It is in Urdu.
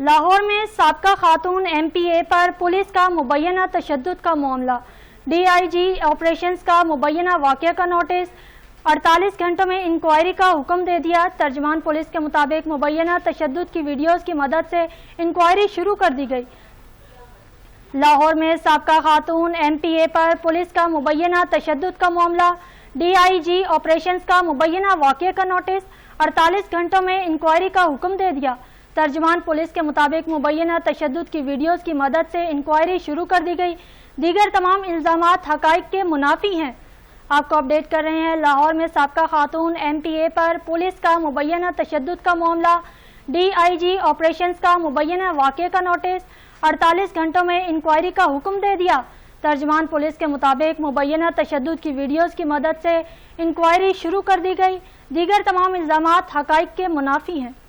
لاہور میں سابقہ خاتون MP پر پولیس کا مبینہ تشدد کا معاملہ، DIG آپریشنز کا مبینہ واقعہ کا نوٹس، 48 گھنٹوں میں انکوائری کا حکم دے دیا۔ ترجمان پولیس کے مطابق مبینہ تشدد کی ویڈیوز کی مدد سے انکوائری شروع کر دی گئی۔ لاہور میں سابقہ خاتون MP پر پولیس کا مبینہ تشدد کا معاملہ، DIG آپریشنز کا مبینہ واقعہ کا نوٹس، 48 گھنٹوں میں انکوائری کا حکم دے دیا۔ ترجمان پولیس کے مطابق مبینہ تشدد کی ویڈیوز کی مدد سے انکوائری شروع کر دی گئی۔ دیگر تمام الزامات حقائق کے منافی ہیں۔ آپ کو اپڈیٹ کر رہے ہیں۔ لاہور میں سابقہ خاتون MP پر پولیس کا مبینہ تشدد کا معاملہ، DIG آپریشنز کا مبینہ واقعہ کا نوٹس، 48 گھنٹوں میں انکوائری کا حکم دے دیا۔ ترجمان پولیس کے مطابق مبینہ تشدد کی ویڈیوز کی مدد سے انکوائری شروع کر دی گئی۔ دیگر تمام الزامات حقائق کے منافی ہیں۔